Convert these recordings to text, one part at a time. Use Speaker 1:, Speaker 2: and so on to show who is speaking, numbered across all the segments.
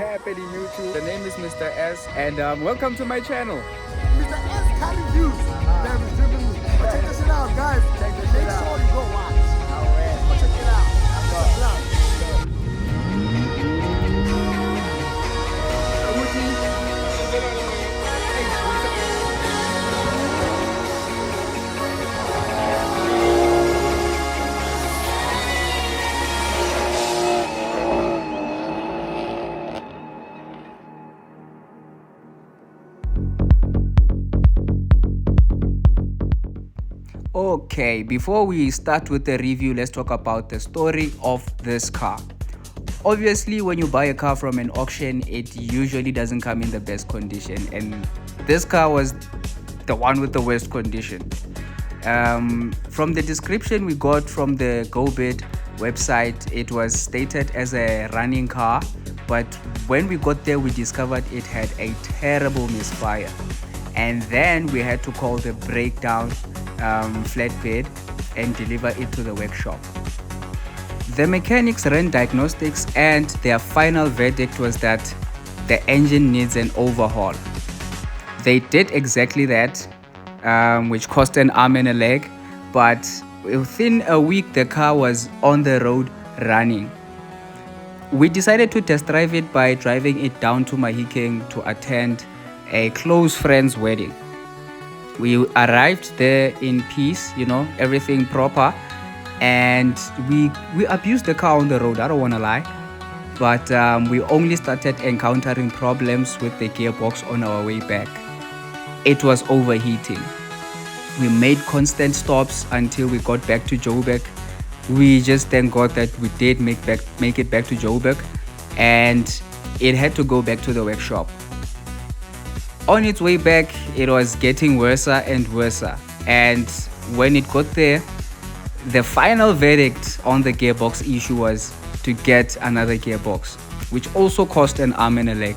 Speaker 1: happening YouTube? The name is Mr. S and welcome to my channel.
Speaker 2: Mr. S kind of views that was driven me. But check this shit out, guys. Make sure you go watch. But check it out. Check it out.
Speaker 1: Okay, before we start with the review, let's talk about the story of this car. Obviously, when you buy a car from an auction, it usually doesn't come in the best condition, and this car was the one with the worst condition. From the description we got from the GoBid website, it was stated as a running car, but when we got there, we discovered it had a terrible misfire, and then we had to call the breakdown flatbed and deliver it to the workshop. The mechanics ran diagnostics and their final verdict was that the engine needs an overhaul. They did exactly that, which cost an arm and a leg, but within a week the car was on the road running. We decided to test drive it by driving it down to Mahikeng to attend a close friend's wedding. We arrived there in peace, everything proper, and we abused the car on the road, I don't want to lie, but we only started encountering problems with the gearbox on our way back. It was overheating. We made constant stops until we got back to Joburg. We just thank God that we did make it back to Joburg, and it had to go back to the workshop. On its way back, it was getting worse and worse, and when it got there, the final verdict on the gearbox issue was to get another gearbox, which also cost an arm and a leg.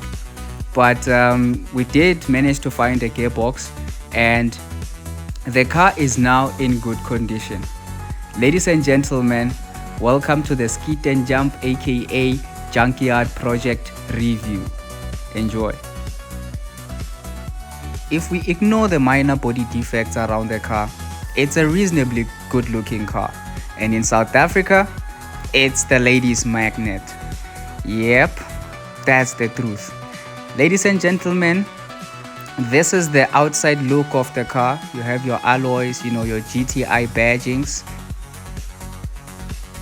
Speaker 1: But we did manage to find a gearbox, and the car is now in good condition. Ladies and gentlemen, welcome to the Skit and Jump aka Junkyard Project review. Enjoy. If we ignore the minor body defects around the car, it's a reasonably good looking car, and in South Africa, it's the ladies' magnet. Yep, that's the truth. Ladies and gentlemen, this is the outside look of the car. You have your alloys, your GTI badgings,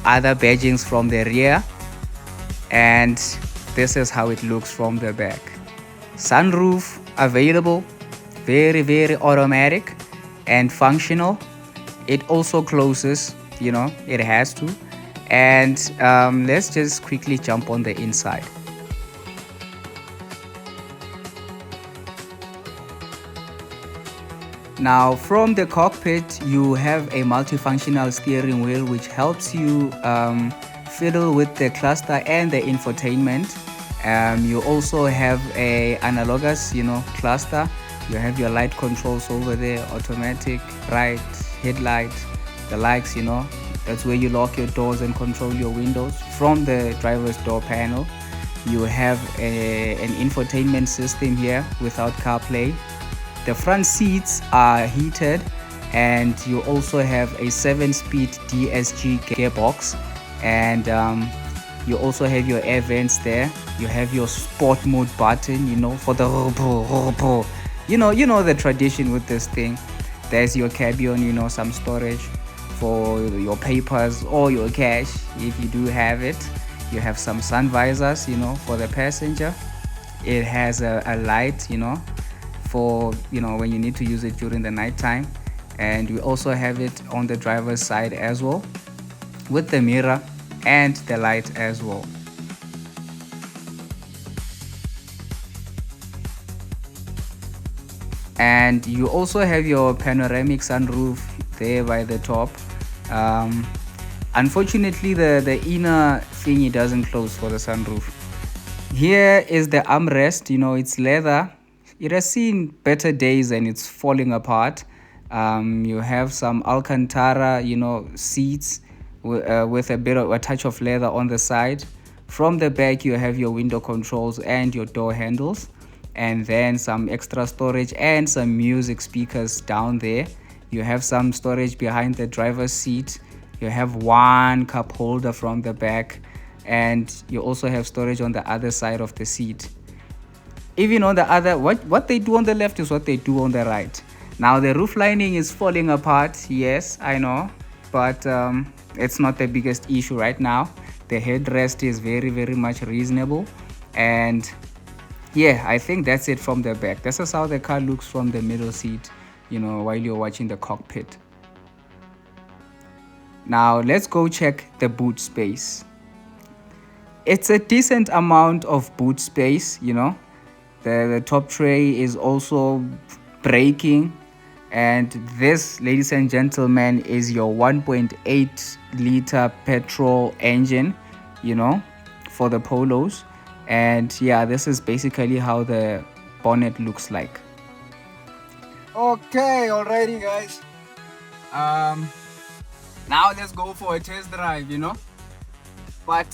Speaker 1: other badgings from the rear, and this is how it looks from the back. Sunroof available, very automatic and functional. It also closes, it has to. And let's just quickly jump on the inside. Now from the cockpit, you have a multifunctional steering wheel which helps you fiddle with the cluster and the infotainment. You also have a analogous cluster. You have your light controls over there, automatic, right, headlight, the likes, that's where you lock your doors and control your windows from the driver's door panel. You have an infotainment system here without CarPlay. The front seats are heated, and you also have a 7-speed DSG gearbox, and you also have your air vents there. You have your sport mode button, for the you know the tradition with this thing. There's your cabin, some storage for your papers or your cash if you do have it. You have some sun visors, for the passenger. It has a light, for when you need to use it during the night time, and we also have it on the driver's side as well with the mirror and the light as well. And you also have your panoramic sunroof there by the top. Unfortunately, the inner thingy doesn't close for the sunroof. Here is the armrest. It's leather. It has seen better days and it's falling apart. You have some Alcantara, seats with a bit of a touch of leather on the side. From the back, you have your window controls and your door handles, and then some extra storage and some music speakers down there. You have some storage behind the driver's seat. You have one cup holder from the back, and you also have storage on the other side of the seat. Even on the other, what they do on the left is what they do on the right. Now the roof lining is falling apart, yes, I know, but it's not the biggest issue right now. The headrest is very much reasonable, and yeah, I think that's it from the back. This is how the car looks from the middle seat, you know, while you're watching the cockpit. Now let's go check the boot space. It's a decent amount of boot space, you know. The top tray is also braking, and this, ladies and gentlemen, is your 1.8 liter petrol engine, you know, for the Polos. And yeah, this is basically how the bonnet looks like. Okay, alrighty guys, now let's go for a test drive, you know. But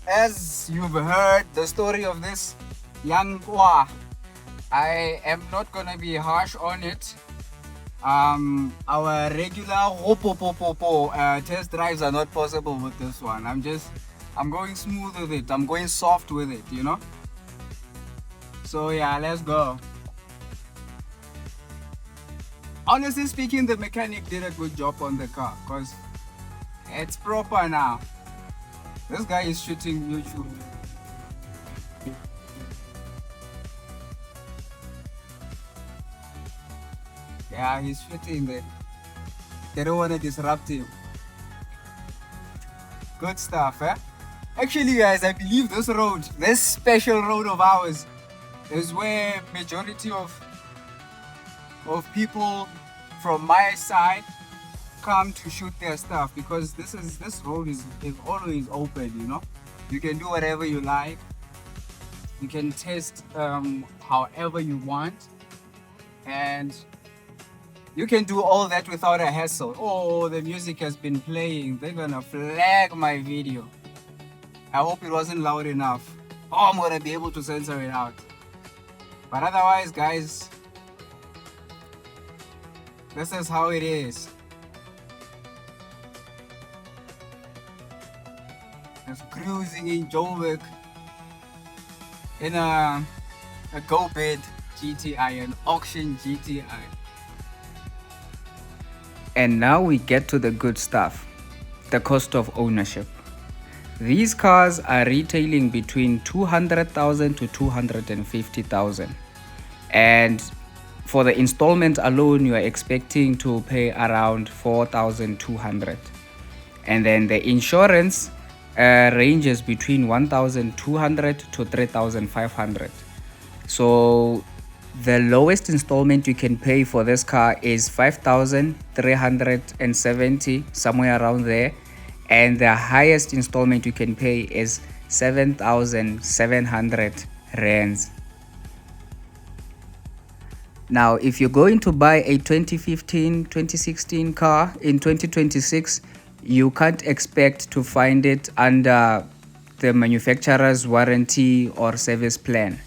Speaker 1: as you've heard the story of this young Kwa, I am not gonna be harsh on it. Our regular test drives are not possible with this one. I'm going smooth with it. I'm going soft with it, you know. So yeah, let's go. Honestly speaking, the mechanic did a good job on the car, because it's proper now. This guy is shooting YouTube. Yeah, he's shooting there. They don't want to disrupt him. Good stuff, eh? Actually, guys, I believe this road, this special road of ours, is where majority of people from my side come to shoot their stuff, because this road is always open, you know. You can do whatever you like. You can test however you want, and you can do all that without a hassle. Oh, the music has been playing. They're gonna flag my video. I hope it wasn't loud enough. Oh, I'm gonna be able to censor it out. But otherwise, guys, this is how it is. Just cruising in Joburg in a GoBid GTI, an auction GTI. And now we get to the good stuff, the cost of ownership. These cars are retailing between 200,000 to 250,000. And for the installment alone, you are expecting to pay around 4,200. And then the insurance ranges between 1,200 to 3,500. So the lowest installment you can pay for this car is 5,370, somewhere around there. And the highest installment you can pay is 7,700 rands. Now, if you're going to buy a 2015, 2016 car in 2026, you can't expect to find it under the manufacturer's warranty or service plan.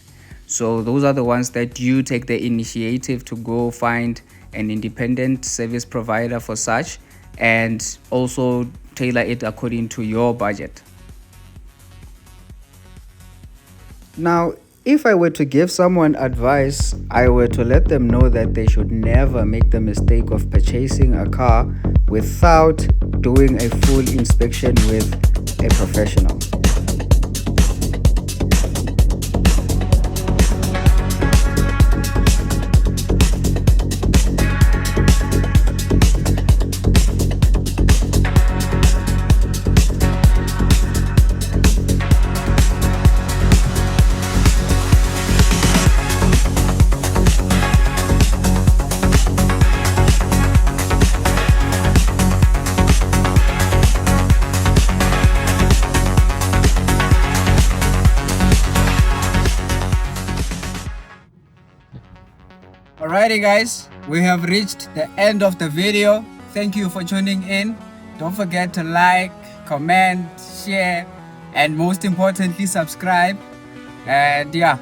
Speaker 1: So those are the ones that you take the initiative to go find an independent service provider for such, and also tailor it according to your budget. Now, if I were to give someone advice, I were to let them know that they should never make the mistake of purchasing a car without doing a full inspection with a professional. Alrighty guys, we have reached the end of the video. Thank you for tuning in. Don't forget to like, comment, share, And most importantly, subscribe. And yeah,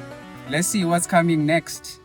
Speaker 1: let's see what's coming next.